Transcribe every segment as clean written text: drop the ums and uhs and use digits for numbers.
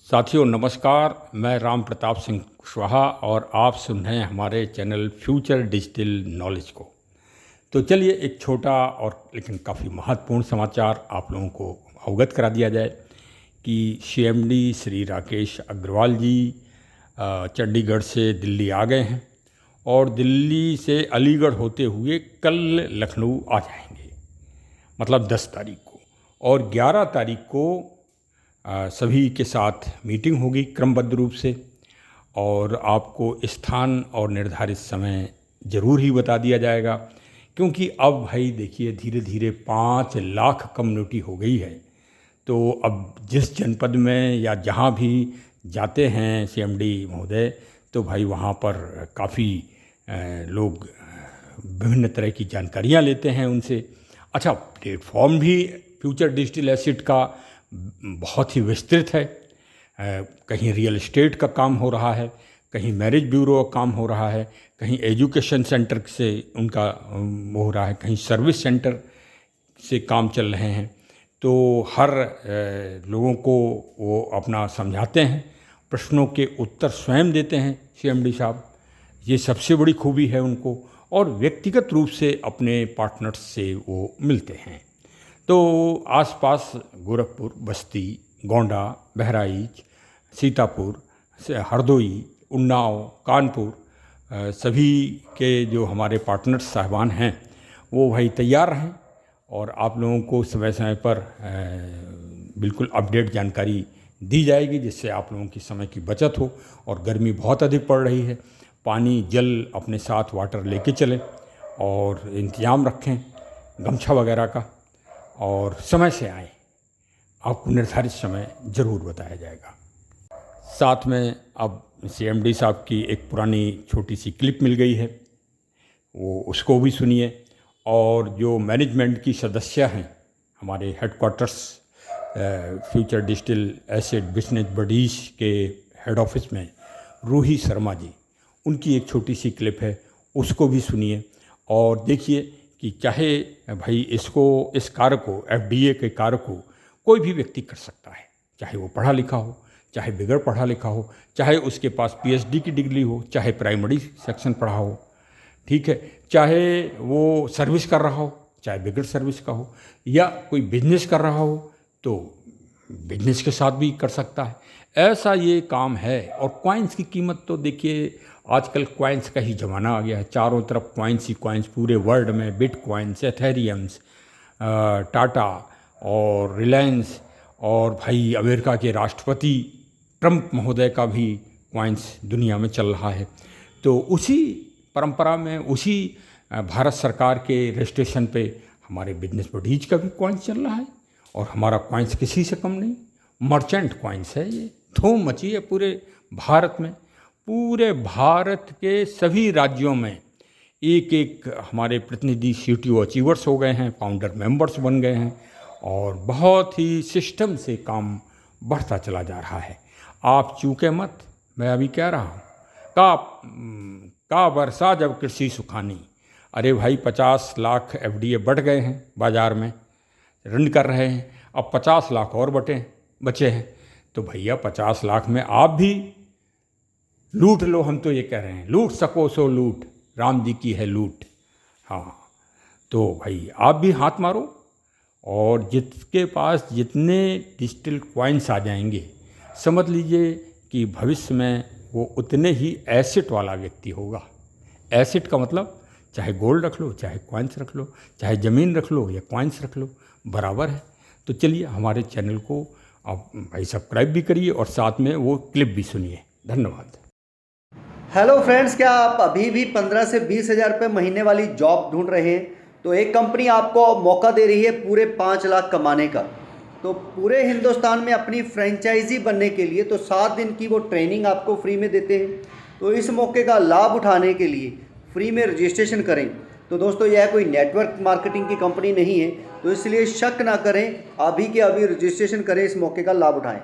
साथियों नमस्कार, मैं राम प्रताप सिंह कुशवाहा और आप सुन रहे हैं हमारे चैनल फ्यूचर डिजिटल नॉलेज को। तो चलिए एक छोटा और लेकिन काफ़ी महत्वपूर्ण समाचार आप लोगों को अवगत करा दिया जाए कि सीएमडी श्री राकेश अग्रवाल जी चंडीगढ़ से दिल्ली आ गए हैं और दिल्ली से अलीगढ़ होते हुए कल लखनऊ आ जाएंगे, मतलब 10 तारीख को। और 11 तारीख को सभी के साथ मीटिंग होगी क्रमबद्ध रूप से, और आपको स्थान और निर्धारित समय ज़रूर ही बता दिया जाएगा, क्योंकि अब भाई देखिए धीरे धीरे 5 लाख कम्युनिटी हो गई है। तो अब जिस जनपद में या जहाँ भी जाते हैं सीएमडी महोदय, तो भाई वहाँ पर काफ़ी लोग विभिन्न तरह की जानकारियाँ लेते हैं उनसे। अच्छा, प्लेटफॉर्म भी फ्यूचर डिजिटल एसेट का बहुत ही विस्तृत है। कहीं रियल एस्टेट का काम हो रहा है, कहीं मैरिज ब्यूरो का काम हो रहा है, कहीं एजुकेशन सेंटर से उनका वो हो रहा है, कहीं सर्विस सेंटर से काम चल रहे हैं। तो हर लोगों को वो अपना समझाते हैं, प्रश्नों के उत्तर स्वयं देते हैं सीएमडी साहब। ये सबसे बड़ी खूबी है उनको, और व्यक्तिगत रूप से अपने पार्टनर्स से वो मिलते हैं। तो आसपास गोरखपुर, बस्ती, गोंडा, बहराइच, सीतापुर, हरदोई, उन्नाव, कानपुर, सभी के जो हमारे पार्टनर्स साहिबान हैं वो भाई तैयार रहें, और आप लोगों को समय समय पर बिल्कुल अपडेट जानकारी दी जाएगी, जिससे आप लोगों की समय की बचत हो। और गर्मी बहुत अधिक पड़ रही है, पानी जल अपने साथ वाटर लेके चलें और इंतजाम रखें गमछा वगैरह का, और समय से आएँ। आपको निर्धारित समय ज़रूर बताया जाएगा। साथ में अब सीएमडी साहब की एक पुरानी छोटी सी क्लिप मिल गई है, वो उसको भी सुनिए। और जो मैनेजमेंट की सदस्य हैं हमारे headquarters future digital asset business buddies के हेड ऑफिस में, रूही शर्मा जी, उनकी एक छोटी सी क्लिप है, उसको भी सुनिए। और देखिए कि चाहे भाई इस कार्य को, एफडीए के कार्य को कोई भी व्यक्ति कर सकता है, चाहे वो पढ़ा लिखा हो, चाहे बगैर पढ़ा लिखा हो, चाहे उसके पास पीएचडी की डिग्री हो, चाहे प्राइमरी सेक्शन पढ़ा हो, ठीक है, चाहे वो सर्विस कर रहा हो, चाहे बगैर सर्विस का हो, या कोई बिजनेस कर रहा हो तो बिजनेस के साथ भी कर सकता है। ऐसा ये काम है। और कॉइन्स की कीमत तो देखिए, आजकल कॉइन्स का ही ज़माना आ गया है, चारों तरफ कॉइन्स ही कॉइन्स पूरे वर्ल्ड में। बिटकॉइन्स, एथेरियम्स, टाटा और रिलायंस, और भाई अमेरिका के राष्ट्रपति ट्रंप महोदय का भी कॉइन्स दुनिया में चल रहा है। तो उसी परंपरा में, उसी भारत सरकार के रजिस्ट्रेशन पे हमारे बिजनेस बडीज का भी कॉइन्स चल रहा है, और हमारा कॉइन्स किसी से कम नहीं, मर्चेंट कॉइन्स है। ये धूम मची है पूरे भारत में। पूरे भारत के सभी राज्यों में एक एक हमारे प्रतिनिधि सीटीओ अचीवर्स हो गए हैं, फाउंडर मेंबर्स बन गए हैं, और बहुत ही सिस्टम से काम बढ़ता चला जा रहा है। आप चूके मत, मैं अभी कह रहा हूँ, का वर्षा जब कृषि सुखानी। अरे भाई 50 लाख एफडीए बढ़ गए हैं, बाज़ार में रन कर रहे हैं, अब 50 लाख और बचे हैं। तो भैया 50 लाख में आप भी लूट लो, हम तो ये कह रहे हैं, लूट सको सो लूट, राम जी की है लूट। हाँ, तो भाई आप भी हाथ मारो, और जिसके पास जितने डिजिटल कॉइन्स आ जाएंगे, समझ लीजिए कि भविष्य में वो उतने ही एसेट वाला व्यक्ति होगा। एसेट का मतलब चाहे गोल्ड रख लो, चाहे कॉइन्स रख लो, चाहे ज़मीन रख लो या कॉइन्स रख लो, बराबर है। तो चलिए हमारे चैनल को आप भाई सब्सक्राइब भी करिए, और साथ में वो क्लिप भी सुनिए। धन्यवाद। हेलो फ्रेंड्स, क्या आप अभी भी 15 से 20 हज़ार रुपये महीने वाली जॉब ढूंढ रहे हैं? तो एक कंपनी आपको मौका दे रही है पूरे 5 लाख कमाने का। तो पूरे हिंदुस्तान में अपनी फ्रेंचाइजी बनने के लिए तो 7 दिन की वो ट्रेनिंग आपको फ्री में देते हैं। तो इस मौके का लाभ उठाने के लिए फ्री में रजिस्ट्रेशन करें। तो दोस्तों, यह कोई नेटवर्क मार्केटिंग की कंपनी नहीं है, तो इसलिए शक ना करें, अभी के अभी रजिस्ट्रेशन करें, इस मौके का लाभ उठाएं।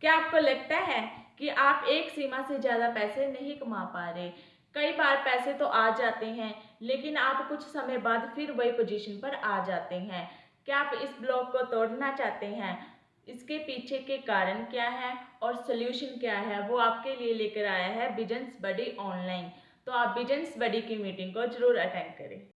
क्या आपको लगता है कि आप एक सीमा से ज़्यादा पैसे नहीं कमा पा रहे? कई बार पैसे तो आ जाते हैं, लेकिन आप कुछ समय बाद फिर वही पोजीशन पर आ जाते हैं। क्या आप इस ब्लॉक को तोड़ना चाहते हैं? इसके पीछे के कारण क्या है और सोल्यूशन क्या है वो आपके लिए लेकर आया है बिजनेस बडी ऑनलाइन। तो आप बिजनेस बडी की मीटिंग को जरूर अटेंड करें।